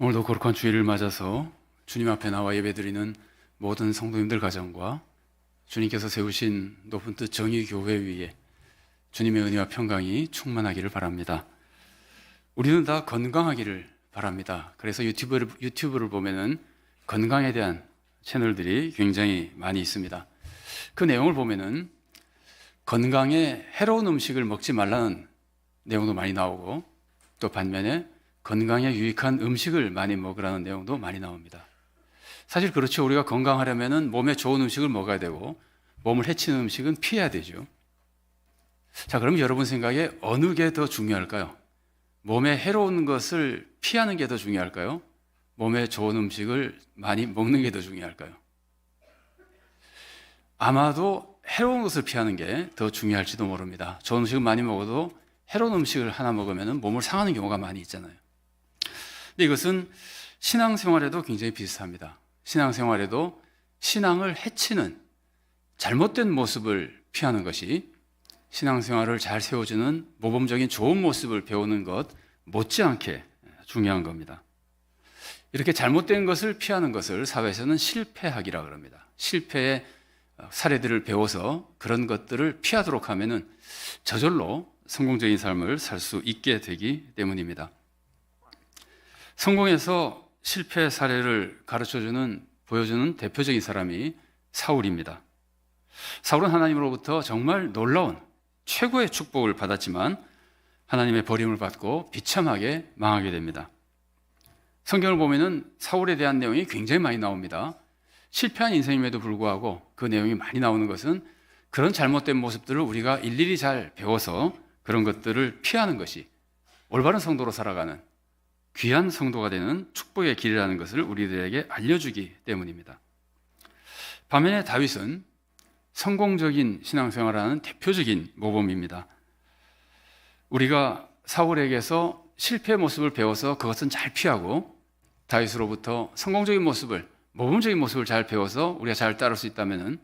오늘도 거룩한 주일을 맞아서 주님 앞에 나와 예배드리는 모든 성도님들 가정과 주님께서 세우신 높은 뜻 정의교회 위에 주님의 은혜와 평강이 충만하기를 바랍니다. 우리는 다 건강하기를 바랍니다. 그래서 유튜브를 보면은 건강에 대한 채널들이 굉장히 많이 있습니다. 그 내용을 보면은 건강에 해로운 음식을 먹지 말라는 내용도 많이 나오고, 또 반면에 건강에 유익한 음식을 많이 먹으라는 내용도 많이 나옵니다. 사실 그렇죠. 우리가 건강하려면 몸에 좋은 음식을 먹어야 되고 몸을 해치는 음식은 피해야 되죠. 자, 그럼 여러분 생각에 어느 게 더 중요할까요? 몸에 해로운 것을 피하는 게 더 중요할까요? 몸에 좋은 음식을 많이 먹는 게 더 중요할까요? 아마도 해로운 것을 피하는 게 더 중요할지도 모릅니다. 좋은 음식을 많이 먹어도 해로운 음식을 하나 먹으면 몸을 상하는 경우가 많이 있잖아요. 근데 이것은 신앙생활에도 굉장히 비슷합니다. 신앙생활에도 신앙을 해치는 잘못된 모습을 피하는 것이 신앙생활을 잘 세워주는 모범적인 좋은 모습을 배우는 것 못지않게 중요한 겁니다. 이렇게 잘못된 것을 피하는 것을 사회에서는 실패학이라고 합니다. 실패의 사례들을 배워서 그런 것들을 피하도록 하면은 저절로 성공적인 삶을 살 수 있게 되기 때문입니다. 성공해서 실패 사례를 보여주는 대표적인 사람이 사울입니다. 사울은 하나님으로부터 정말 놀라운 최고의 축복을 받았지만 하나님의 버림을 받고 비참하게 망하게 됩니다. 성경을 보면은 사울에 대한 내용이 굉장히 많이 나옵니다. 실패한 인생임에도 불구하고 그 내용이 많이 나오는 것은 그런 잘못된 모습들을 우리가 일일이 잘 배워서 그런 것들을 피하는 것이 올바른 성도로 살아가는 귀한 성도가 되는 축복의 길이라는 것을 우리들에게 알려주기 때문입니다. 반면에 다윗은 성공적인 신앙생활하는 대표적인 모범입니다. 우리가 사울에게서 실패의 모습을 배워서 그것은 잘 피하고 다윗으로부터 성공적인 모습을, 모범적인 모습을 잘 배워서 우리가 잘 따를 수 있다면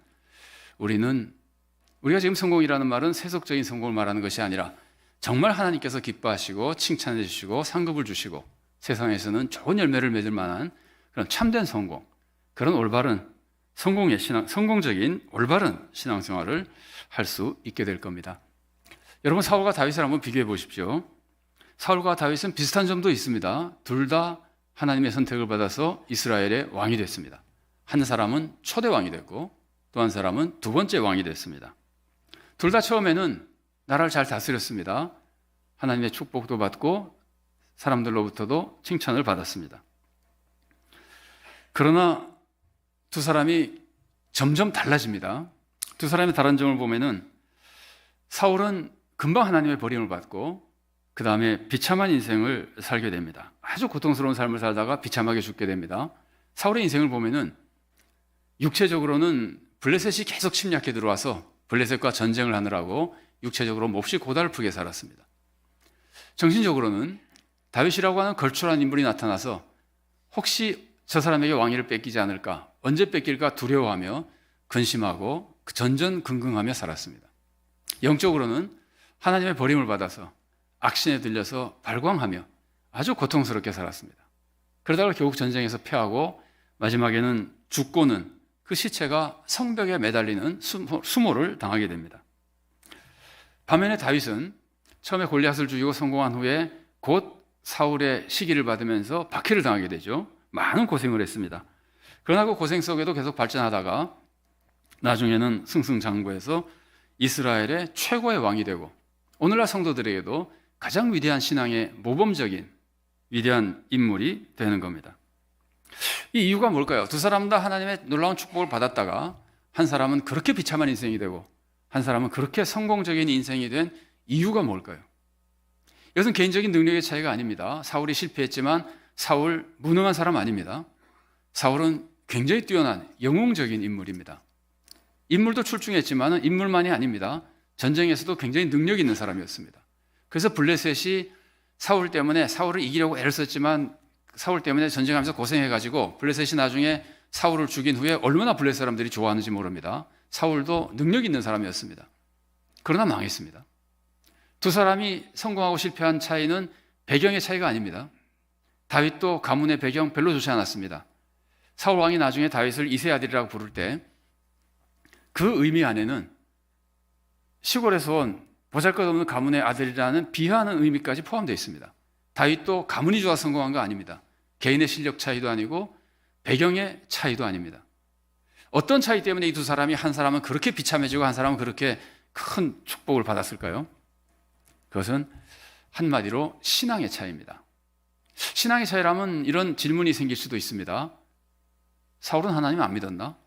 우리가 지금 성공이라는 말은 세속적인 성공을 말하는 것이 아니라 정말 하나님께서 기뻐하시고 칭찬해 주시고 상급을 주시고 세상에서는 좋은 열매를 맺을 만한 그런 참된 성공, 그런 올바른 성공적인 올바른 신앙생활을 할 수 있게 될 겁니다. 여러분, 사울과 다윗을 한번 비교해 보십시오. 사울과 다윗은 비슷한 점도 있습니다. 둘 다 하나님의 선택을 받아서 이스라엘의 왕이 됐습니다. 한 사람은 초대 왕이 됐고 또 한 사람은 두 번째 왕이 됐습니다. 둘 다 처음에는 나라를 잘 다스렸습니다. 하나님의 축복도 받고 사람들로부터도 칭찬을 받았습니다. 그러나 두 사람이 점점 달라집니다. 두 사람의 다른 점을 보면은 사울은 금방 하나님의 버림을 받고 그 다음에 비참한 인생을 살게 됩니다. 아주 고통스러운 삶을 살다가 비참하게 죽게 됩니다. 사울의 인생을 보면은 육체적으로는 블레셋이 계속 침략해 들어와서 블레셋과 전쟁을 하느라고 육체적으로 몹시 고달프게 살았습니다. 정신적으로는 다윗이라고 하는 걸출한 인물이 나타나서 혹시 저 사람에게 왕위를 뺏기지 않을까, 언제 뺏길까 두려워하며 근심하고 전전긍긍하며 살았습니다. 영적으로는 하나님의 버림을 받아서 악신에 들려서 발광하며 아주 고통스럽게 살았습니다. 그러다가 결국 전쟁에서 패하고 마지막에는 죽고는 그 시체가 성벽에 매달리는 수모를 당하게 됩니다. 반면에 다윗은 처음에 골리앗을 죽이고 성공한 후에 곧 사울의 시기를 받으면서 박해를 당하게 되죠. 많은 고생을 했습니다. 그러나 그 고생 속에도 계속 발전하다가 나중에는 승승장구해서 이스라엘의 최고의 왕이 되고 오늘날 성도들에게도 가장 위대한 신앙의 모범적인 위대한 인물이 되는 겁니다. 이 이유가 뭘까요? 두 사람 다 하나님의 놀라운 축복을 받았다가 한 사람은 그렇게 비참한 인생이 되고 한 사람은 그렇게 성공적인 인생이 된 이유가 뭘까요? 이것은 개인적인 능력의 차이가 아닙니다. 사울이 실패했지만 사울 무능한 사람 아닙니다. 사울은 굉장히 뛰어난 영웅적인 인물입니다. 인물도 출중했지만 인물만이 아닙니다. 전쟁에서도 굉장히 능력 있는 사람이었습니다. 그래서 블레셋이 사울 때문에 사울을 이기려고 애를 썼지만 사울 때문에 전쟁하면서 고생해가지고 블레셋이 나중에 사울을 죽인 후에 얼마나 블레셋 사람들이 좋아하는지 모릅니다. 사울도 능력 있는 사람이었습니다. 그러나 망했습니다. 두 사람이 성공하고 실패한 차이는 배경의 차이가 아닙니다. 다윗도 가문의 배경 별로 좋지 않았습니다. 사울 왕이 나중에 다윗을 이세 아들이라고 부를 때 그 의미 안에는 시골에서 온 보잘것없는 가문의 아들이라는 비하하는 의미까지 포함되어 있습니다. 다윗도 가문이 좋아 성공한 거 아닙니다. 개인의 실력 차이도 아니고 배경의 차이도 아닙니다. 어떤 차이 때문에 이 두 사람이, 한 사람은 그렇게 비참해지고 한 사람은 그렇게 큰 축복을 받았을까요? 그것은 한마디로 신앙의 차이입니다. 신앙의 차이라면 이런 질문이 생길 수도 있습니다. 사울은 하나님 안 믿었나?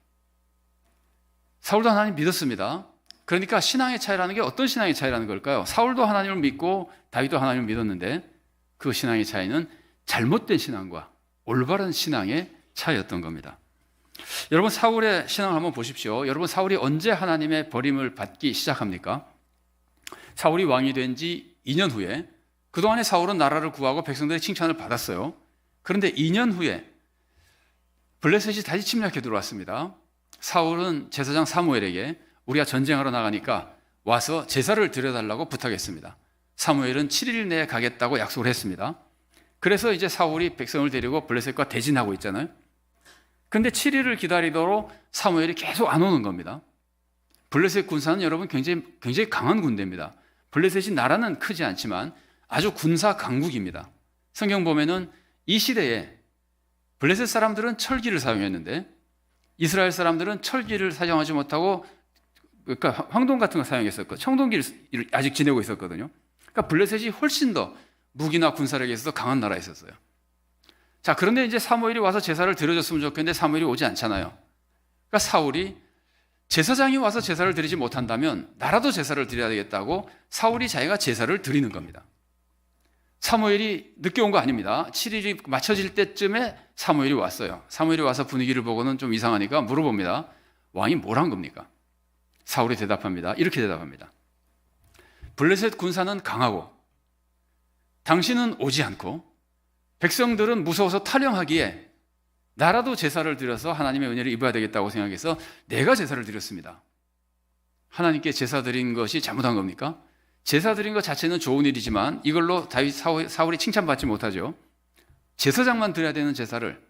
사울도 하나님 믿었습니다. 그러니까 신앙의 차이라는 게 어떤 신앙의 차이라는 걸까요? 사울도 하나님을 믿고 다윗도 하나님을 믿었는데 그 신앙의 차이는 잘못된 신앙과 올바른 신앙의 차이였던 겁니다. 여러분, 사울의 신앙을 한번 보십시오. 여러분, 사울이 언제 하나님의 버림을 받기 시작합니까? 사울이 왕이 된 지 2년 후에, 그동안에 사울은 나라를 구하고 백성들의 칭찬을 받았어요. 그런데 2년 후에 블레셋이 다시 침략해 들어왔습니다. 사울은 제사장 사무엘에게 우리가 전쟁하러 나가니까 와서 제사를 드려달라고 부탁했습니다. 사무엘은 7일 내에 가겠다고 약속을 했습니다. 그래서 이제 사울이 백성을 데리고 블레셋과 대진하고 있잖아요. 근데 7일을 기다리도록 사무엘이 계속 안 오는 겁니다. 블레셋 군사는 여러분 굉장히 강한 군대입니다. 블레셋이 나라는 크지 않지만 아주 군사 강국입니다. 성경 보면은 이 시대에 블레셋 사람들은 철기를 사용했는데 이스라엘 사람들은 철기를 사용하지 못하고, 그러니까 황동 같은 거 사용했었고 청동기를 아직 지내고 있었거든요. 그러니까 블레셋이 훨씬 더 무기나 군사력에 있어서 강한 나라였었어요. 자, 그런데 이제 사무엘이 와서 제사를 드려줬으면 좋겠는데 사무엘이 오지 않잖아요. 그러니까 사울이 제사장이 와서 제사를 드리지 못한다면 나라도 제사를 드려야 되겠다고 사울이 자기가 제사를 드리는 겁니다. 사무엘이 늦게 온 거 아닙니다. 7일이 맞춰질 때쯤에 사무엘이 왔어요. 사무엘이 와서 분위기를 보고는 좀 이상하니까 물어봅니다. 왕이 뭘 한 겁니까? 사울이 대답합니다. 이렇게 대답합니다. 블레셋 군사는 강하고 당신은 오지 않고 백성들은 무서워서 탈영하기에 나라도 제사를 드려서 하나님의 은혜를 입어야 되겠다고 생각해서 내가 제사를 드렸습니다. 하나님께 제사 드린 것이 잘못한 겁니까? 제사 드린 것 자체는 좋은 일이지만 이걸로 사울이 칭찬받지 못하죠. 제사장만 드려야 되는 제사를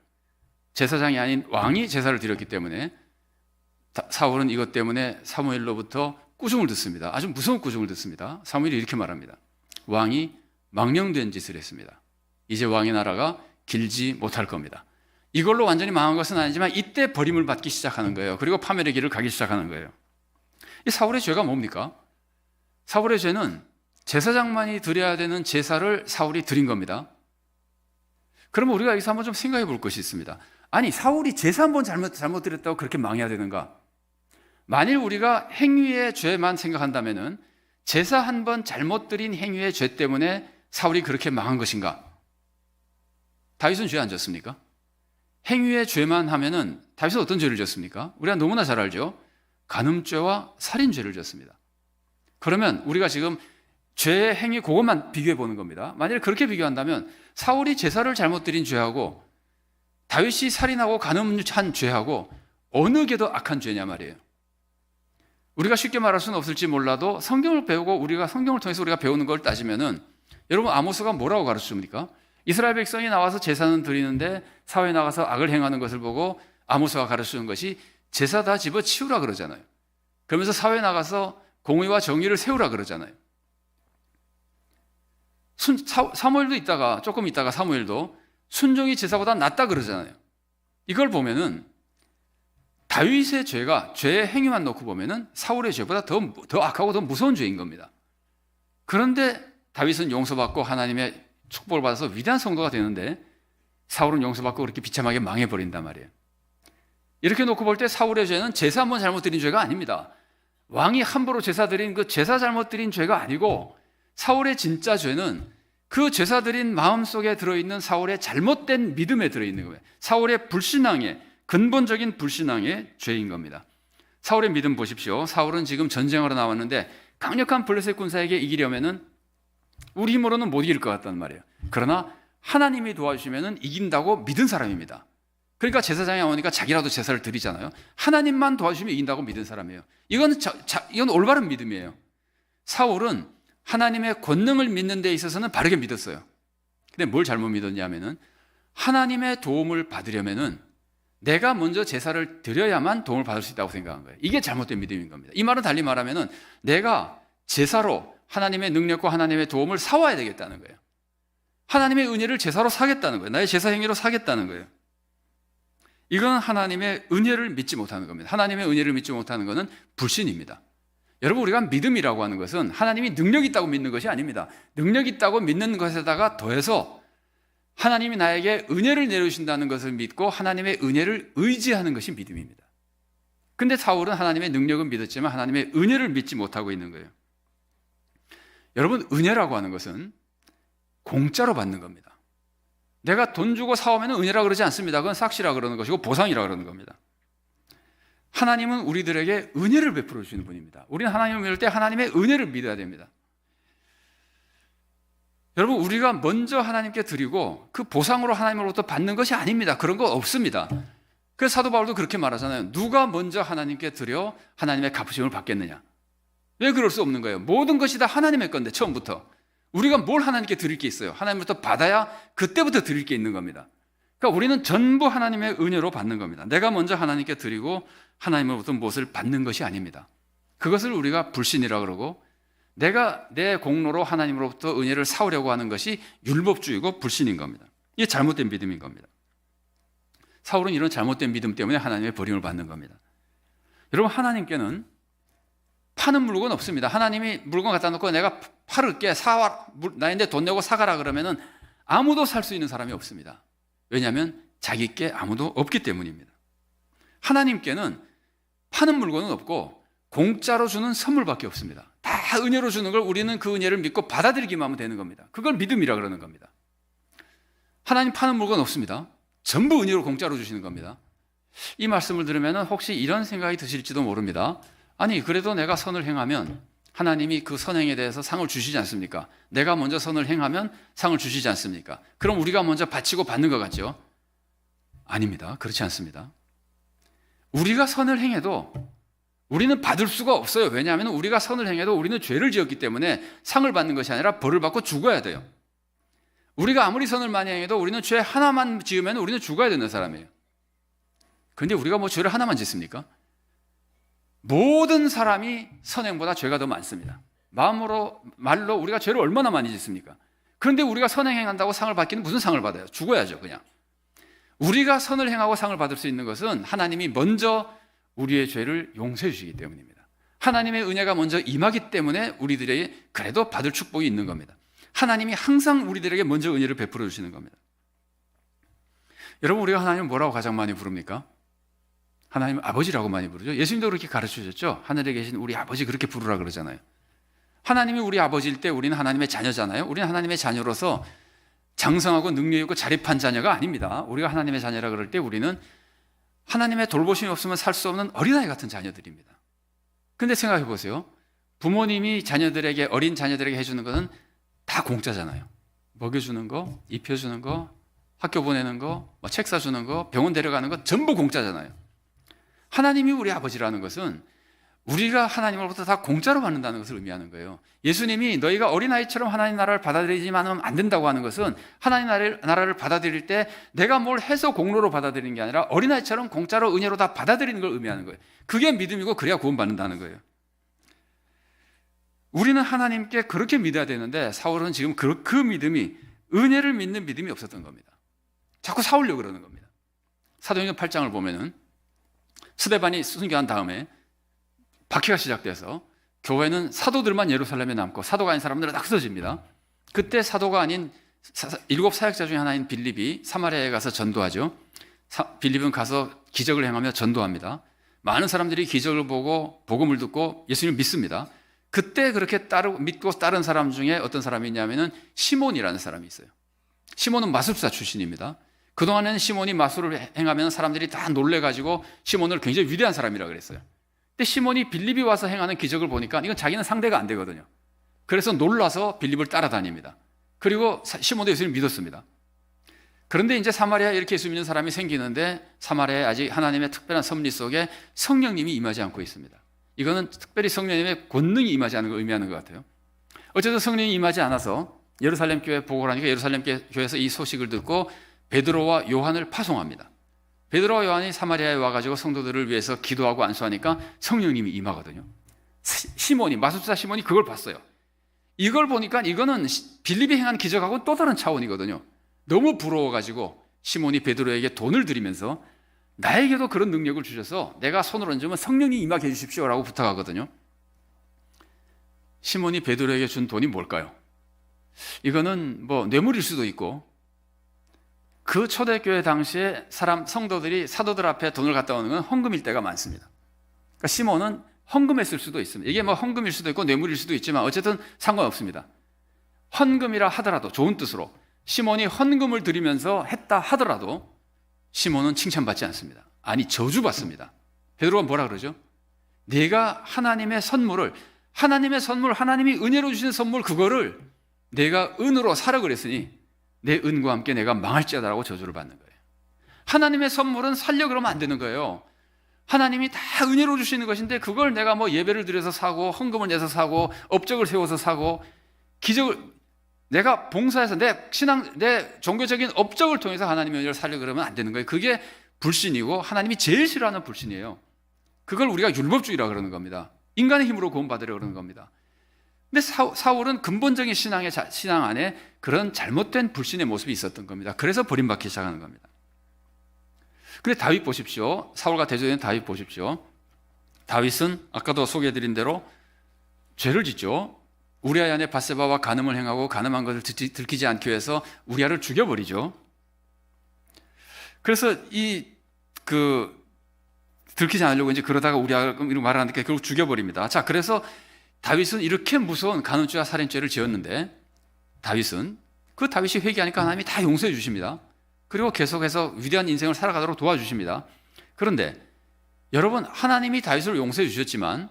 제사장이 아닌 왕이 제사를 드렸기 때문에 사울은 이것 때문에 사무엘로부터 꾸중을 듣습니다. 아주 무서운 꾸중을 듣습니다. 사무엘이 이렇게 말합니다. 왕이 망령된 짓을 했습니다. 이제 왕의 나라가 길지 못할 겁니다. 이걸로 완전히 망한 것은 아니지만 이때 버림을 받기 시작하는 거예요. 그리고 파멸의 길을 가기 시작하는 거예요. 이 사울의 죄가 뭡니까? 사울의 죄는 제사장만이 드려야 되는 제사를 사울이 드린 겁니다. 그러면 우리가 여기서 한번 좀 생각해 볼 것이 있습니다. 아니, 사울이 제사 한번 잘못 드렸다고 그렇게 망해야 되는가? 만일 우리가 행위의 죄만 생각한다면은 제사 한 번 잘못 드린 행위의 죄 때문에 사울이 그렇게 망한 것인가? 다윗은 죄 안 졌습니까? 행위의 죄만 하면은 다윗은 어떤 죄를 졌습니까? 우리가 너무나 잘 알죠. 간음죄와 살인죄를 졌습니다. 그러면 우리가 지금 죄의 행위 그것만 비교해 보는 겁니다. 만일 그렇게 비교한다면 사울이 제사를 잘못 드린 죄하고 다윗이 살인하고 간음한 죄하고 어느 게 더 악한 죄냐 말이에요. 우리가 쉽게 말할 수는 없을지 몰라도 성경을 배우고 우리가 성경을 통해서 우리가 배우는 걸 따지면은 여러분, 아모스가 뭐라고 가르쳐줍니까? 이스라엘 백성이 나와서 제사는 드리는데 사회에 나가서 악을 행하는 것을 보고 아모스가 가르쳐주는 것이 제사 다 집어치우라 그러잖아요. 그러면서 사회에 나가서 공의와 정의를 세우라 그러잖아요. 사무엘도 조금 있다가 사무엘도 순종이 제사보다 낫다 그러잖아요. 이걸 보면은 다윗의 죄가, 죄의 행위만 놓고 보면은 사울의 죄보다 더 악하고 더 무서운 죄인 겁니다. 그런데 다윗은 용서받고 하나님의 축복을 받아서 위대한 성도가 되는데 사울은 용서받고 그렇게 비참하게 망해버린단 말이에요. 이렇게 놓고 볼 때 사울의 죄는 제사 한번 잘못 드린 죄가 아닙니다. 왕이 함부로 제사 드린 그 제사 잘못 드린 죄가 아니고 사울의 진짜 죄는 그 제사 드린 마음속에 들어있는 사울의 잘못된 믿음에 들어있는 거예요. 사울의 불신앙의 근본적인 불신앙의 죄인 겁니다. 사울의 믿음 보십시오. 사울은 지금 전쟁하러 나왔는데 강력한 블레셋 군사에게 이기려면은 우리 힘으로는 못 이길 것 같단 말이에요. 그러나 하나님이 도와주시면은 이긴다고 믿은 사람입니다. 그러니까 제사장이 오니까 자기라도 제사를 드리잖아요. 하나님만 도와주시면 이긴다고 믿은 사람이에요. 이건 올바른 믿음이에요. 사울은 하나님의 권능을 믿는 데 있어서는 바르게 믿었어요. 근데 뭘 잘못 믿었냐면은 하나님의 도움을 받으려면은 내가 먼저 제사를 드려야만 도움을 받을 수 있다고 생각한 거예요. 이게 잘못된 믿음인 겁니다. 이 말은 달리 말하면은 내가 제사로 하나님의 능력과 하나님의 도움을 사와야 되겠다는 거예요. 하나님의 은혜를 제사로 사겠다는 거예요. 나의 제사 행위로 사겠다는 거예요. 이건 하나님의 은혜를 믿지 못하는 겁니다. 하나님의 은혜를 믿지 못하는 것은 불신입니다. 여러분, 우리가 믿음이라고 하는 것은 하나님이 능력이 있다고 믿는 것이 아닙니다. 능력이 있다고 믿는 것에다가 더해서 하나님이 나에게 은혜를 내려주신다는 것을 믿고 하나님의 은혜를 의지하는 것이 믿음입니다. 근데 사울은 하나님의 능력은 믿었지만 하나님의 은혜를 믿지 못하고 있는 거예요. 여러분, 은혜라고 하는 것은 공짜로 받는 겁니다. 내가 돈 주고 사오면 은혜라 그러지 않습니다. 그건 삭시라 그러는 것이고 보상이라 그러는 겁니다. 하나님은 우리들에게 은혜를 베풀어 주시는 분입니다. 우리는 하나님을 믿을 때 하나님의 은혜를 믿어야 됩니다. 여러분, 우리가 먼저 하나님께 드리고 그 보상으로 하나님으로부터 받는 것이 아닙니다. 그런 거 없습니다. 그래서 사도 바울도 그렇게 말하잖아요. 누가 먼저 하나님께 드려 하나님의 갚으심을 받겠느냐? 왜 그럴 수 없는 거예요? 모든 것이 다 하나님의 건데 처음부터 우리가 뭘 하나님께 드릴 게 있어요? 하나님부터 받아야 그때부터 드릴 게 있는 겁니다. 그러니까 우리는 전부 하나님의 은혜로 받는 겁니다. 내가 먼저 하나님께 드리고 하나님으로부터 무엇을 받는 것이 아닙니다. 그것을 우리가 불신이라 그러고 내가 내 공로로 하나님으로부터 은혜를 사오려고 하는 것이 율법주의고 불신인 겁니다. 이게 잘못된 믿음인 겁니다. 사울은 이런 잘못된 믿음 때문에 하나님의 버림을 받는 겁니다. 여러분, 하나님께는 파는 물건 없습니다. 하나님이 물건 갖다 놓고 내가 팔을게, 사와, 나인데 돈 내고 사가라 그러면은 아무도 살 수 있는 사람이 없습니다. 왜냐하면 자기께 아무도 없기 때문입니다. 하나님께는 파는 물건은 없고 공짜로 주는 선물밖에 없습니다. 다 은혜로 주는 걸 우리는 그 은혜를 믿고 받아들이기만 하면 되는 겁니다. 그걸 믿음이라 그러는 겁니다. 하나님 파는 물건 없습니다. 전부 은혜로 공짜로 주시는 겁니다. 이 말씀을 들으면 혹시 이런 생각이 드실지도 모릅니다. 아니, 그래도 내가 선을 행하면 하나님이 그 선행에 대해서 상을 주시지 않습니까? 내가 먼저 선을 행하면 상을 주시지 않습니까? 그럼 우리가 먼저 바치고 받는 것 같죠? 아닙니다. 그렇지 않습니다. 우리가 선을 행해도 우리는 받을 수가 없어요. 왜냐하면 우리가 선을 행해도 우리는 죄를 지었기 때문에 상을 받는 것이 아니라 벌을 받고 죽어야 돼요. 우리가 아무리 선을 많이 행해도 우리는 죄 하나만 지으면 우리는 죽어야 되는 사람이에요. 그런데 우리가 뭐 죄를 하나만 짓습니까? 모든 사람이 선행보다 죄가 더 많습니다. 마음으로, 말로 우리가 죄를 얼마나 많이 짓습니까? 그런데 우리가 선행한다고 상을 받기는 무슨 상을 받아요? 죽어야죠, 그냥. 우리가 선을 행하고 상을 받을 수 있는 것은 하나님이 먼저 우리의 죄를 용서해 주시기 때문입니다. 하나님의 은혜가 먼저 임하기 때문에 우리들에게 그래도 받을 축복이 있는 겁니다. 하나님이 항상 우리들에게 먼저 은혜를 베풀어 주시는 겁니다. 여러분, 우리가 하나님을 뭐라고 가장 많이 부릅니까? 하나님 아버지라고 많이 부르죠. 예수님도 그렇게 가르쳐주셨죠. 하늘에 계신 우리 아버지 그렇게 부르라 그러잖아요. 하나님이 우리 아버지일 때 우리는 하나님의 자녀잖아요. 우리는 하나님의 자녀로서 장성하고 능력 있고 자립한 자녀가 아닙니다. 우리가 하나님의 자녀라 그럴 때 우리는 하나님의 돌보심이 없으면 살 수 없는 어린아이 같은 자녀들입니다. 근데 생각해 보세요. 부모님이 자녀들에게, 어린 자녀들에게 해주는 것은 다 공짜잖아요. 먹여주는 거, 입혀주는 거, 학교 보내는 거, 책 사주는 거, 병원 데려가는 거 전부 공짜잖아요. 하나님이 우리 아버지라는 것은 우리가 하나님으로부터 다 공짜로 받는다는 것을 의미하는 거예요. 예수님이 너희가 어린아이처럼 하나님 나라를 받아들이지만 안 된다고 하는 것은 하나님 나라를 받아들일 때 내가 뭘 해서 공로로 받아들이는 게 아니라 어린아이처럼 공짜로 은혜로 다 받아들이는 걸 의미하는 거예요. 그게 믿음이고 그래야 구원받는다는 거예요. 우리는 하나님께 그렇게 믿어야 되는데 사울은 지금 그 믿음이, 은혜를 믿는 믿음이 없었던 겁니다. 자꾸 사오려고 그러는 겁니다. 사도행전 8장을 보면은 스데반이 순교한 다음에 박해가 시작돼서 교회는 사도들만 예루살렘에 남고 사도가 아닌 사람들은 다 쓰러집니다. 그때 사도가 아닌 7 사역자 중에 하나인 빌립이 사마리아에 가서 전도하죠. 빌립은 가서 기적을 행하며 전도합니다. 많은 사람들이 기적을 보고 복음을 듣고 예수님을 믿습니다. 그때 그렇게 믿고 따른 사람 중에 어떤 사람이 있냐면은 시몬이라는 사람이 있어요. 시몬은 마술사 출신입니다. 그동안에는 시몬이 마술을 행하면 사람들이 다 놀래가지고 시몬을 굉장히 위대한 사람이라고 그랬어요. 근데 시몬이 빌립이 와서 행하는 기적을 보니까 이건 자기는 상대가 안 되거든요. 그래서 놀라서 빌립을 따라다닙니다. 그리고 시몬도 예수님을 믿었습니다. 그런데 이제 사마리아에 이렇게 예수 믿는 사람이 생기는데 사마리아에 아직 하나님의 특별한 섭리 속에 성령님이 임하지 않고 있습니다. 이거는 특별히 성령님의 권능이 임하지 않는 걸 의미하는 것 같아요. 어쨌든 성령이 임하지 않아서 예루살렘 교회에 보고를 하니까 예루살렘 교회에서 이 소식을 듣고 베드로와 요한을 파송합니다. 베드로와 요한이 사마리아에 와가지고 성도들을 위해서 기도하고 안수하니까 성령님이 임하거든요. 시몬이, 마술사 시몬이 그걸 봤어요. 이걸 보니까 이거는 빌립이 행한 기적하고 또 다른 차원이거든요. 너무 부러워가지고 시몬이 베드로에게 돈을 드리면서 나에게도 그런 능력을 주셔서 내가 손을 얹으면 성령이 임하게 해주십시오라고 부탁하거든요. 시몬이 베드로에게 준 돈이 뭘까요? 이거는 뭐 뇌물일 수도 있고, 그 초대교회 당시에 성도들이 사도들 앞에 돈을 갖다 오는 건 헌금일 때가 많습니다. 그러니까 시몬은 헌금했을 수도 있습니다. 이게 뭐 헌금일 수도 있고 뇌물일 수도 있지만 어쨌든 상관없습니다. 헌금이라 하더라도, 좋은 뜻으로 시몬이 헌금을 드리면서 했다 하더라도 시몬은 칭찬받지 않습니다. 아니, 저주받습니다. 베드로가 뭐라 그러죠? 내가 하나님의 선물, 하나님이 은혜로 주신 선물, 그거를 내가 은으로 사려 그랬으니 내 은과 함께 내가 망할지어다라고 저주를 받는 거예요. 하나님의 선물은 살려 그러면 안 되는 거예요. 하나님이 다 은혜로 주시는 것인데 그걸 내가 뭐 예배를 드려서 사고, 헌금을 내서 사고, 업적을 세워서 사고, 기적을 내가 봉사해서 내 종교적인 업적을 통해서 하나님의 은혜를 살려 그러면 안 되는 거예요. 그게 불신이고 하나님이 제일 싫어하는 불신이에요. 그걸 우리가 율법주의라 그러는 겁니다. 인간의 힘으로 구원받으려 그러는 겁니다. 근데 사울은 근본적인 신앙 안에 그런 잘못된 불신의 모습이 있었던 겁니다. 그래서 버림받기 시작하는 겁니다. 근데 다윗 보십시오. 사울과 대조된 다윗 보십시오. 다윗은 아까도 소개해드린 대로 죄를 짓죠. 우리아 안에 밧세바와 간음을 행하고 가늠한 것을 들키지 않기 위해서 우리아를 죽여버리죠. 그래서 들키지 않으려고 이제 그러다가 우리아를 말을 하니까 결국 죽여버립니다. 자, 그래서 다윗은 이렇게 무서운 간음죄와 살인죄를 지었는데 다윗이 회개하니까 하나님이 다 용서해 주십니다. 그리고 계속해서 위대한 인생을 살아가도록 도와주십니다. 그런데 여러분, 하나님이 다윗을 용서해 주셨지만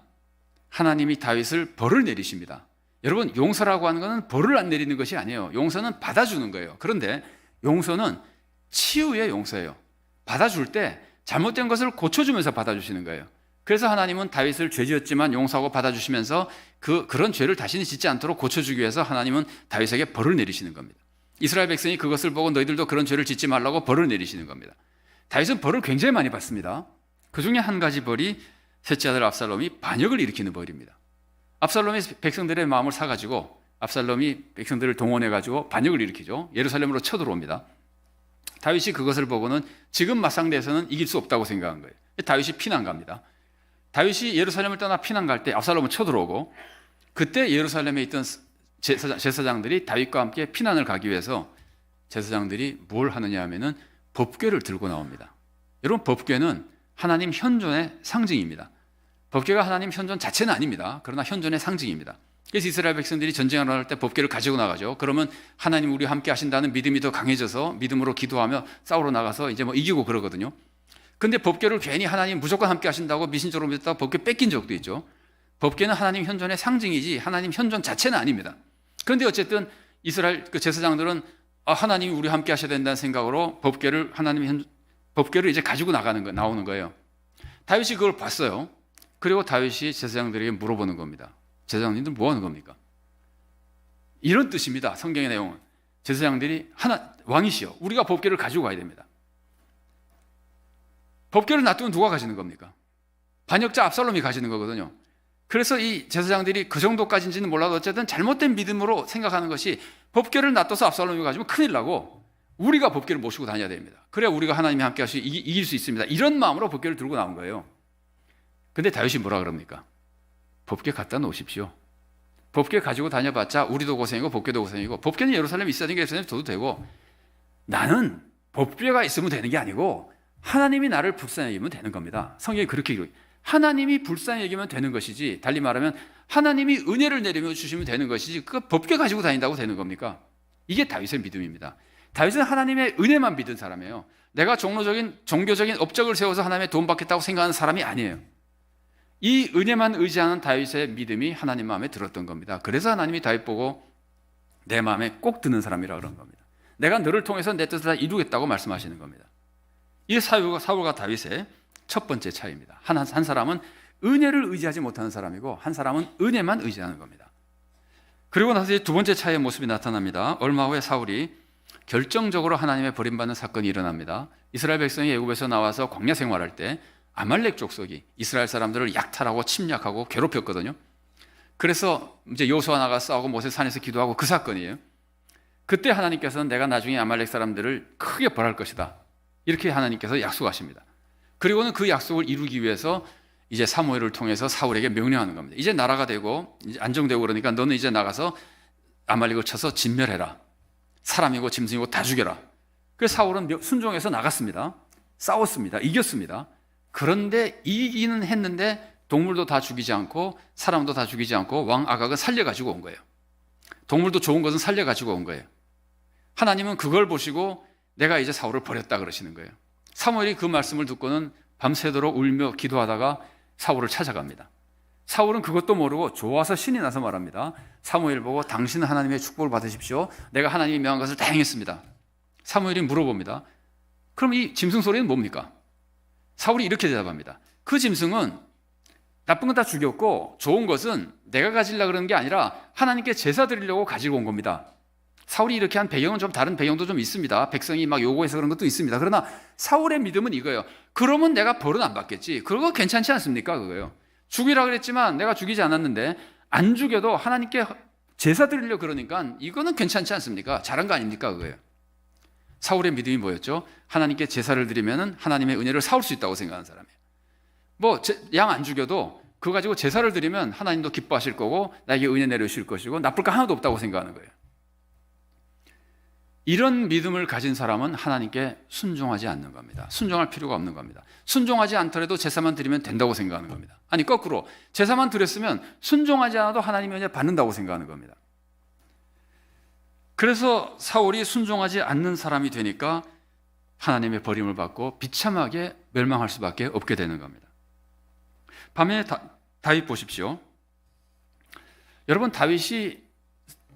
하나님이 다윗을 벌을 내리십니다. 여러분, 용서라고 하는 것은 벌을 안 내리는 것이 아니에요. 용서는 받아주는 거예요. 그런데 용서는 치유의 용서예요. 받아줄 때 잘못된 것을 고쳐주면서 받아주시는 거예요. 그래서 하나님은 다윗을 죄지었지만 용서하고 받아주시면서 그런 죄를 다시는 짓지 않도록 고쳐주기 위해서 하나님은 다윗에게 벌을 내리시는 겁니다. 이스라엘 백성이 그것을 보고 너희들도 그런 죄를 짓지 말라고 벌을 내리시는 겁니다. 다윗은 벌을 굉장히 많이 받습니다. 그 중에 한 가지 벌이 셋째 아들 압살롬이 반역을 일으키는 벌입니다. 압살롬이 백성들의 마음을 사가지고 압살롬이 백성들을 동원해가지고 반역을 일으키죠. 예루살렘으로 쳐들어옵니다. 다윗이 그것을 보고는 지금 맞상대에서는 이길 수 없다고 생각한 거예요. 다윗이 피난 갑니다. 다윗이 예루살렘을 떠나 피난 갈 때 압살롬은 쳐들어오고, 그때 예루살렘에 있던 제사장들이 다윗과 함께 피난을 가기 위해서 제사장들이 뭘 하느냐 하면은 법궤를 들고 나옵니다. 여러분, 법궤는 하나님 현존의 상징입니다. 법궤가 하나님 현존 자체는 아닙니다. 그러나 현존의 상징입니다. 그래서 이스라엘 백성들이 전쟁을 할 때 법궤를 가지고 나가죠. 그러면 하나님 우리와 함께 하신다는 믿음이 더 강해져서 믿음으로 기도하며 싸우러 나가서 이제 뭐 이기고 그러거든요. 근데 법궤를 괜히 하나님 무조건 함께 하신다고 미신적으로 믿었다가 법궤 뺏긴 적도 있죠. 법궤는 하나님 현존의 상징이지 하나님 현존 자체는 아닙니다. 그런데 어쨌든 이스라엘 제사장들은 하나님이 우리와 함께 하셔야 된다는 생각으로 법궤를 이제 가지고 나오는 거예요. 다윗이 그걸 봤어요. 그리고 다윗이 제사장들에게 물어보는 겁니다. 제사장님들 뭐 하는 겁니까? 이런 뜻입니다. 성경의 내용은. 제사장들이 왕이시여, 우리가 법궤를 가지고 가야 됩니다. 법궤를 놔두면 누가 가지는 겁니까? 반역자 압살롬이 가지는 거거든요. 그래서 이 제사장들이 그 정도까지인지는 몰라도 어쨌든 잘못된 믿음으로 생각하는 것이 법궤를 놔둬서 압살롬이 가지면 큰일 나고 우리가 법궤를 모시고 다녀야 됩니다. 그래야 우리가 하나님이 함께 하시고 이길 수 있습니다. 이런 마음으로 법궤를 들고 나온 거예요. 근데 다윗이 뭐라 그럽니까? 법궤 갖다 놓으십시오. 법궤 가지고 다녀봤자 우리도 고생이고 법궤도 고생이고, 법궤는 예루살렘에 있어야 되니까 예루살렘에 둬도 되고, 나는 법궤가 있으면 되는 게 아니고 하나님이 나를 불쌍히 여기면 되는 겁니다. 성경이 그렇게 기록해요. 하나님이 불쌍히 여기면 되는 것이지, 달리 말하면 하나님이 은혜를 내리며 주시면 되는 것이지 그 법궤 가지고 다닌다고 되는 겁니까? 이게 다윗의 믿음입니다. 다윗은 하나님의 은혜만 믿은 사람이에요. 내가 종교적인 업적을 세워서 하나님의 도움 받겠다고 생각하는 사람이 아니에요. 이 은혜만 의지하는 다윗의 믿음이 하나님 마음에 들었던 겁니다. 그래서 하나님이 다윗 보고 내 마음에 꼭 드는 사람이라 그런 겁니다. 내가 너를 통해서 내 뜻을 다 이루겠다고 말씀하시는 겁니다. 이 사울과 다윗의 첫 번째 차이입니다. 한 사람은 은혜를 의지하지 못하는 사람이고 한 사람은 은혜만 의지하는 겁니다. 그리고 나서 두 번째 차이의 모습이 나타납니다. 얼마 후에 사울이 결정적으로 하나님의 버림받는 사건이 일어납니다. 이스라엘 백성이 애굽에서 나와서 광야 생활할 때 아말렉 족속이 이스라엘 사람들을 약탈하고 침략하고 괴롭혔거든요. 그래서 이제 여호수아 나가 싸우고 모세 산에서 기도하고 그 사건이에요. 그때 하나님께서는 내가 나중에 아말렉 사람들을 크게 벌할 것이다, 이렇게 하나님께서 약속하십니다. 그리고는 그 약속을 이루기 위해서 이제 사무엘을 통해서 사울에게 명령하는 겁니다. 이제 나라가 되고 이제 안정되고 그러니까 너는 이제 나가서 아말렉을 쳐서 진멸해라. 사람이고 짐승이고 다 죽여라. 그래서 사울은 순종해서 나갔습니다. 싸웠습니다. 이겼습니다. 그런데 이기는 했는데 동물도 다 죽이지 않고 사람도 다 죽이지 않고 왕 아각은 살려가지고 온 거예요. 동물도 좋은 것은 살려가지고 온 거예요. 하나님은 그걸 보시고 내가 이제 사울을 버렸다 그러시는 거예요. 사무엘이 그 말씀을 듣고는 밤새도록 울며 기도하다가 사울을 찾아갑니다. 사울은 그것도 모르고 좋아서 신이 나서 말합니다. 사무엘 보고 당신은 하나님의 축복을 받으십시오. 내가 하나님이 명한 것을 다 행했습니다. 사무엘이 물어봅니다. 그럼 이 짐승 소리는 뭡니까? 사울이 이렇게 대답합니다. 그 짐승은 나쁜 건 다 죽였고 좋은 것은 내가 가지려고 그러는 게 아니라 하나님께 제사 드리려고 가지고 온 겁니다. 사울이 이렇게 한 배경은 좀 다른 배경도 좀 있습니다. 백성이 막 요구해서 그런 것도 있습니다. 그러나 사울의 믿음은 이거예요. 그러면 내가 벌은 안 받겠지. 그거 괜찮지 않습니까? 그거요. 죽이라 그랬지만 내가 죽이지 않았는데 안 죽여도 하나님께 제사 드리려고 그러니까 이거는 괜찮지 않습니까? 잘한 거 아닙니까? 그거예요. 사울의 믿음이 뭐였죠? 하나님께 제사를 드리면 하나님의 은혜를 사올 수 있다고 생각하는 사람이에요. 뭐 양 안 죽여도 그거 가지고 제사를 드리면 하나님도 기뻐하실 거고 나에게 은혜 내려주실 것이고 나쁠 거 하나도 없다고 생각하는 거예요. 이런 믿음을 가진 사람은 하나님께 순종하지 않는 겁니다. 순종할 필요가 없는 겁니다. 순종하지 않더라도 제사만 드리면 된다고 생각하는 겁니다. 아니 거꾸로 제사만 드렸으면 순종하지 않아도 하나님의 은혜 받는다고 생각하는 겁니다. 그래서 사울이 순종하지 않는 사람이 되니까 하나님의 버림을 받고 비참하게 멸망할 수밖에 없게 되는 겁니다. 반면에 다윗 보십시오. 여러분, 다윗이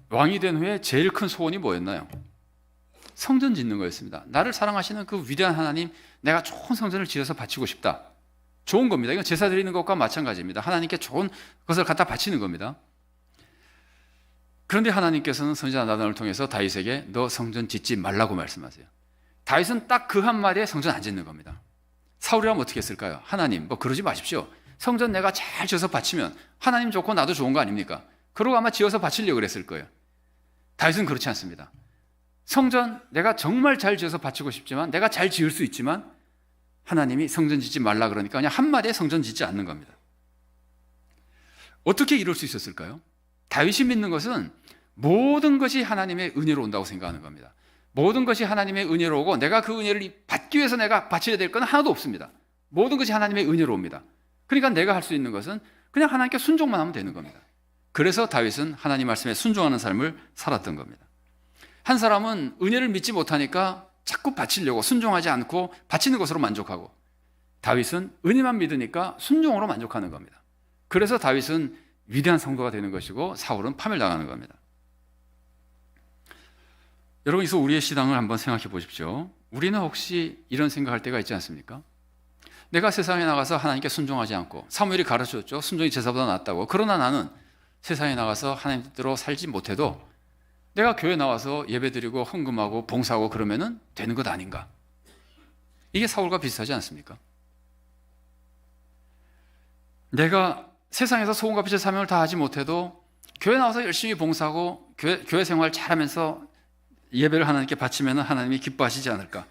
왕이 된 후에 제일 큰 소원이 뭐였나요? 성전 짓는 거였습니다. 나를 사랑하시는 그 위대한 하나님, 내가 좋은 성전을 지어서 바치고 싶다. 좋은 겁니다. 이건 제사 드리는 것과 마찬가지입니다. 하나님께 좋은 것을 갖다 바치는 겁니다. 그런데 하나님께서는 선지자 나단을 통해서 다윗에게 너 성전 짓지 말라고 말씀하세요. 다윗은 딱 그 한마디에 성전 안 짓는 겁니다. 사울이라면 어떻게 했을까요? 하나님, 뭐 그러지 마십시오. 성전 내가 잘 지어서 바치면 하나님 좋고 나도 좋은 거 아닙니까? 그러고 아마 지어서 바치려고 그랬을 거예요. 다윗은 그렇지 않습니다. 성전 내가 정말 잘 지어서 바치고 싶지만 내가 잘 지을 수 있지만 하나님이 성전 짓지 말라 그러니까 그냥 한마디에 성전 짓지 않는 겁니다. 어떻게 이럴 수 있었을까요? 다윗이 믿는 것은 모든 것이 하나님의 은혜로 온다고 생각하는 겁니다. 모든 것이 하나님의 은혜로 오고 내가 그 은혜를 받기 위해서 내가 바쳐야 될 건 하나도 없습니다. 모든 것이 하나님의 은혜로 옵니다. 그러니까 내가 할 수 있는 것은 그냥 하나님께 순종만 하면 되는 겁니다. 그래서 다윗은 하나님 말씀에 순종하는 삶을 살았던 겁니다. 한 사람은 은혜를 믿지 못하니까 자꾸 바치려고 순종하지 않고 바치는 것으로 만족하고, 다윗은 은혜만 믿으니까 순종으로 만족하는 겁니다. 그래서 다윗은 위대한 성도가 되는 것이고 사울은 파멸당하는 겁니다. 여러분, 이서 우리의 신앙을 한번 생각해 보십시오. 우리는 혹시 이런 생각할 때가 있지 않습니까? 내가 세상에 나가서 하나님께 순종하지 않고, 사무엘이 가르쳐줬죠. 순종이 제사보다 낫다고. 그러나 나는 세상에 나가서 하나님 뜻대로 살지 못해도 내가 교회 나와서 예배드리고 헌금하고 봉사하고 그러면은 되는 것 아닌가? 이게 사울과 비슷하지 않습니까? 내가 세상에서 소금과 빛의 사명을 다 하지 못해도 교회 나와서 열심히 봉사하고 교회 생활 잘하면서 예배를 하나님께 바치면 하나님이 기뻐하시지 않을까?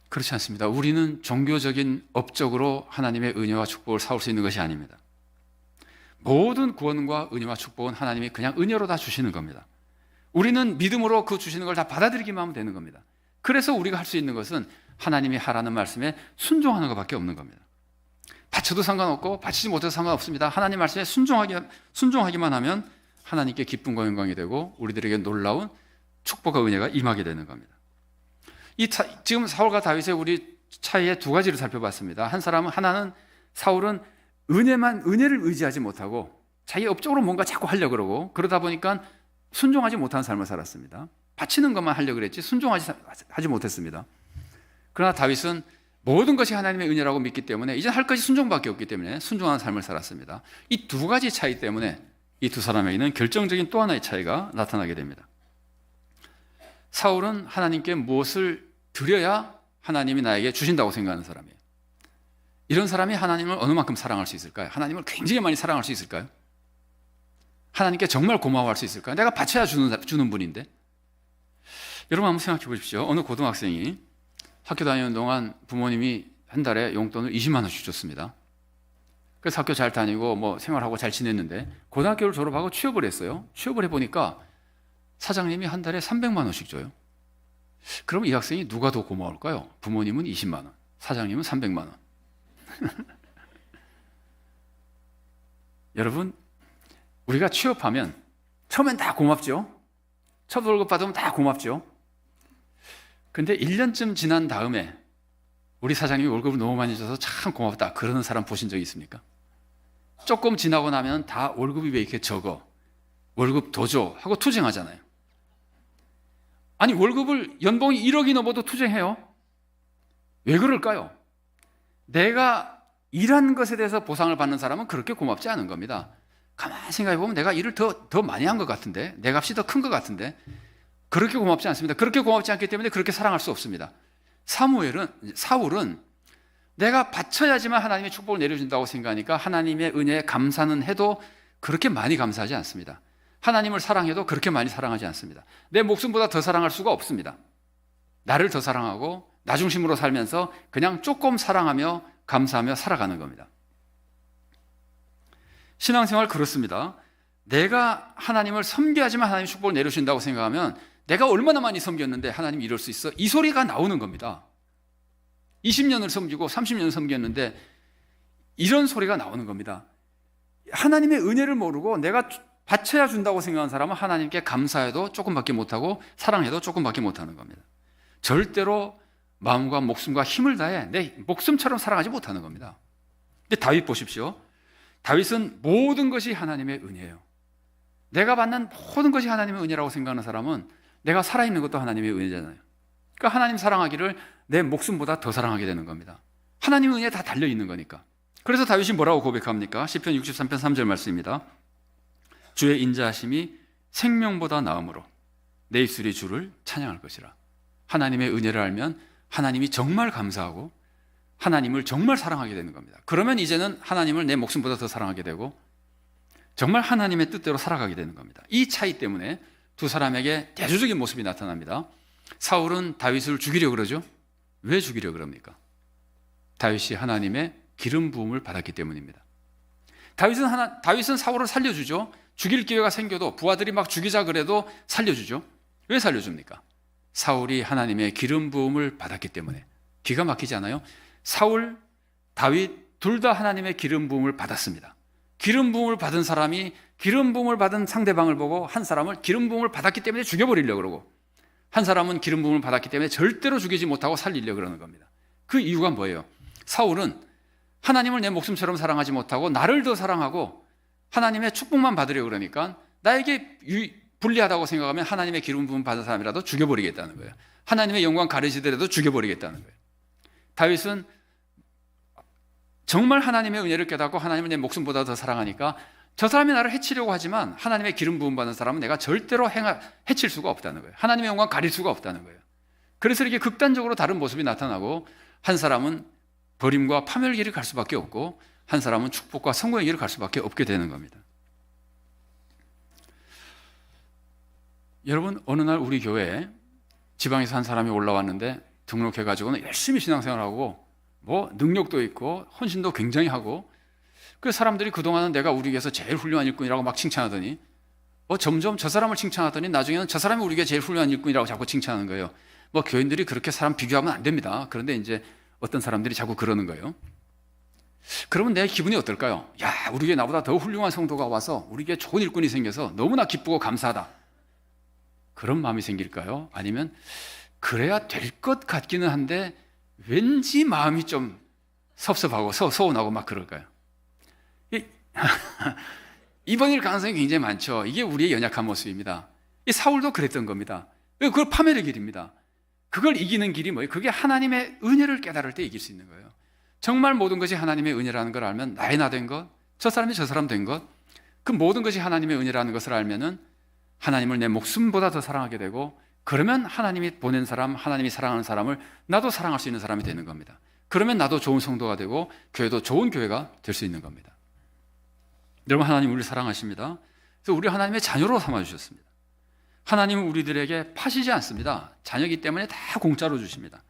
그렇지 않습니다. 우리는 종교적인 업적으로 하나님의 은혜와 축복을 사올 수 있는 것이 아닙니다. 모든 구원과 은혜와 축복은 하나님이 그냥 은혜로 다 주시는 겁니다. 우리는 믿음으로 그 주시는 걸 다 받아들이기만 하면 되는 겁니다. 그래서 우리가 할 수 있는 것은 하나님이 하라는 말씀에 순종하는 것밖에 없는 겁니다. 바쳐도 상관없고 바치지 못해도 상관없습니다. 하나님 말씀에 순종하기만 하면 하나님께 기쁨과 영광이 되고 우리들에게 놀라운 축복과 은혜가 임하게 되는 겁니다. 지금 사울과 다윗의 우리 차이의 두 가지를 살펴봤습니다. 하나는 사울은 은혜를 의지하지 못하고 자기 업적으로 뭔가 자꾸 하려고 그러고, 그러다 보니까 순종하지 못한 삶을 살았습니다. 바치는 것만 하려고 그랬지 순종하지 못했습니다. 그러나 다윗은 모든 것이 하나님의 은혜라고 믿기 때문에 이제 할 것이 순종밖에 없기 때문에 순종하는 삶을 살았습니다. 이 두 가지 차이 때문에 이 두 사람에게는 결정적인 또 하나의 차이가 나타나게 됩니다. 사울은 하나님께 무엇을 드려야 하나님이 나에게 주신다고 생각하는 사람이에요. 이런 사람이 하나님을 어느 만큼 사랑할 수 있을까요? 하나님을 굉장히 많이 사랑할 수 있을까요? 하나님께 정말 고마워할 수 있을까요? 내가 바쳐야 주는 분인데. 여러분 한번 생각해 보십시오. 어느 고등학생이 학교 다니는 동안 부모님이 한 달에 용돈을 20만 원씩 줬습니다. 그래서 학교 잘 다니고 뭐 생활하고 잘 지냈는데 고등학교를 졸업하고 취업을 했어요. 취업을 해보니까 사장님이 한 달에 300만 원씩 줘요. 그럼 이 학생이 누가 더 고마울까요? 부모님은 20만 원, 사장님은 300만 원. 여러분, 우리가 취업하면 처음엔 다 고맙죠. 첫 월급 받으면 다 고맙죠. 근데 1년쯤 지난 다음에 우리 사장님이 월급을 너무 많이 줘서 참 고맙다 그러는 사람 보신 적 있습니까? 조금 지나고 나면 다 월급이 왜 이렇게 적어? 월급 더 줘 하고 투쟁하잖아요. 아니 월급을 연봉이 1억이 넘어도 투쟁해요. 왜 그럴까요? 내가 일한 것에 대해서 보상을 받는 사람은 그렇게 고맙지 않은 겁니다. 가만히 생각해 보면 내가 일을 더 많이 한 것 같은데 내 값이 더 큰 것 같은데 그렇게 고맙지 않습니다. 그렇게 고맙지 않기 때문에 그렇게 사랑할 수 없습니다. 사울은 내가 바쳐야지만 하나님의 축복을 내려준다고 생각하니까 하나님의 은혜에 감사는 해도 그렇게 많이 감사하지 않습니다. 하나님을 사랑해도 그렇게 많이 사랑하지 않습니다. 내 목숨보다 더 사랑할 수가 없습니다. 나를 더 사랑하고 나 중심으로 살면서 그냥 조금 사랑하며 감사하며 살아가는 겁니다. 신앙생활 그렇습니다. 내가 하나님을 섬겨야지만 하나님 축복을 내려주신다고 생각하면 내가 얼마나 많이 섬겼는데 하나님이 이럴 수 있어? 이 소리가 나오는 겁니다. 20년을 섬기고 30년을 섬겼는데 이런 소리가 나오는 겁니다. 하나님의 은혜를 모르고 내가 바쳐야 준다고 생각하는 사람은 하나님께 감사해도 조금밖에 못하고 사랑해도 조금밖에 못하는 겁니다. 절대로 마음과 목숨과 힘을 다해 내 목숨처럼 살아가지 못하는 겁니다. 근데 다윗 보십시오. 다윗은 모든 것이 하나님의 은혜예요. 내가 받는 모든 것이 하나님의 은혜라고 생각하는 사람은 내가 살아있는 것도 하나님의 은혜잖아요. 그러니까 하나님 사랑하기를 내 목숨보다 더 사랑하게 되는 겁니다. 하나님의 은혜에 다 달려있는 거니까. 그래서 다윗이 뭐라고 고백합니까? 시편 63편 3절 말씀입니다. 주의 인자하심이 생명보다 나음으로 내 입술이 주를 찬양할 것이라. 하나님의 은혜를 알면 하나님이 정말 감사하고 하나님을 정말 사랑하게 되는 겁니다. 그러면 이제는 하나님을 내 목숨보다 더 사랑하게 되고 정말 하나님의 뜻대로 살아가게 되는 겁니다. 이 차이 때문에 두 사람에게 대조적인 모습이 나타납니다. 사울은 다윗을 죽이려고 그러죠. 왜 죽이려고 그럽니까? 다윗이 하나님의 기름 부음을 받았기 때문입니다. 다윗은 사울을 살려주죠. 죽일 기회가 생겨도 부하들이 막 죽이자 그래도 살려주죠. 왜 살려줍니까? 사울이 하나님의 기름 부음을 받았기 때문에. 기가 막히지 않아요? 사울, 다윗 둘 다 하나님의 기름 부음을 받았습니다. 기름 부음을 받은 사람이 기름 부음을 받은 상대방을 보고 한 사람을 기름 부음을 받았기 때문에 죽여버리려고 그러고 한 사람은 기름 부음을 받았기 때문에 절대로 죽이지 못하고 살리려고 그러는 겁니다. 그 이유가 뭐예요? 사울은 하나님을 내 목숨처럼 사랑하지 못하고 나를 더 사랑하고 하나님의 축복만 받으려고 그러니까 나에게 불리하다고 생각하면 하나님의 기름 부음 받은 사람이라도 죽여버리겠다는 거예요. 하나님의 영광 가르치더라도 죽여버리겠다는 거예요. 다윗은 정말 하나님의 은혜를 깨닫고 하나님을 내 목숨보다 더 사랑하니까 저 사람이 나를 해치려고 하지만 하나님의 기름 부음 받은 사람은 내가 절대로 해칠 수가 없다는 거예요. 하나님의 영광 가릴 수가 없다는 거예요. 그래서 이렇게 극단적으로 다른 모습이 나타나고 한 사람은 버림과 파멸의 길을 갈 수밖에 없고 한 사람은 축복과 성공의 길을 갈 수밖에 없게 되는 겁니다. 여러분, 어느 날 우리 교회에 지방에서 한 사람이 올라왔는데 등록해가지고는 열심히 신앙생활하고 뭐 능력도 있고 헌신도 굉장히 하고 그 사람들이 그동안은 내가 우리 교회에서 제일 훌륭한 일꾼이라고 막 칭찬하더니 점점 저 사람을 칭찬하더니 나중에는 저 사람이 우리 교회 제일 훌륭한 일꾼이라고 자꾸 칭찬하는 거예요. 뭐 교인들이 그렇게 사람 비교하면 안 됩니다. 그런데 이제 어떤 사람들이 자꾸 그러는 거예요. 그러면 내 기분이 어떨까요? 야, 우리 교회 나보다 더 훌륭한 성도가 와서 우리 교회 좋은 일꾼이 생겨서 너무나 기쁘고 감사하다. 그런 마음이 생길까요? 아니면 그래야 될 것 같기는 한데 왠지 마음이 좀 섭섭하고 서운하고 막 그럴까요? 이번일 가능성이 굉장히 많죠. 이게 우리의 연약한 모습입니다. 이 사울도 그랬던 겁니다. 그걸 파멸의 길입니다. 그걸 이기는 길이 뭐예요? 그게 하나님의 은혜를 깨달을 때 이길 수 있는 거예요. 정말 모든 것이 하나님의 은혜라는 걸 알면 나의 나 된 것, 저 사람이 저 사람 된 것, 그 모든 것이 하나님의 은혜라는 것을 알면은 하나님을 내 목숨보다 더 사랑하게 되고 그러면 하나님이 보낸 사람, 하나님이 사랑하는 사람을 나도 사랑할 수 있는 사람이 되는 겁니다. 그러면 나도 좋은 성도가 되고 교회도 좋은 교회가 될 수 있는 겁니다. 여러분, 하나님 우리를 사랑하십니다. 그래서 우리 하나님의 자녀로 삼아주셨습니다. 하나님은 우리들에게 파시지 않습니다. 자녀이기 때문에 다 공짜로 주십니다.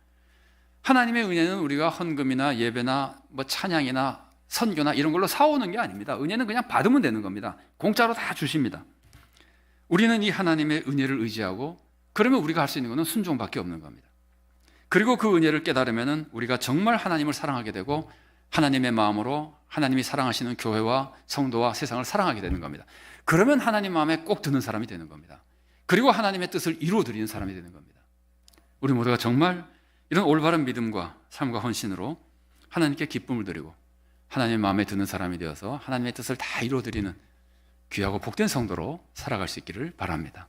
하나님의 은혜는 우리가 헌금이나 예배나 찬양이나 선교나 이런 걸로 사오는 게 아닙니다. 은혜는 그냥 받으면 되는 겁니다. 공짜로 다 주십니다. 우리는 이 하나님의 은혜를 의지하고 그러면 우리가 할 수 있는 것은 순종밖에 없는 겁니다. 그리고 그 은혜를 깨달으면 우리가 정말 하나님을 사랑하게 되고 하나님의 마음으로 하나님이 사랑하시는 교회와 성도와 세상을 사랑하게 되는 겁니다. 그러면 하나님 마음에 꼭 드는 사람이 되는 겁니다. 그리고 하나님의 뜻을 이루어드리는 사람이 되는 겁니다. 우리 모두가 정말 이런 올바른 믿음과 삶과 헌신으로 하나님께 기쁨을 드리고 하나님의 마음에 드는 사람이 되어서 하나님의 뜻을 다 이루어드리는 귀하고 복된 성도로 살아갈 수 있기를 바랍니다.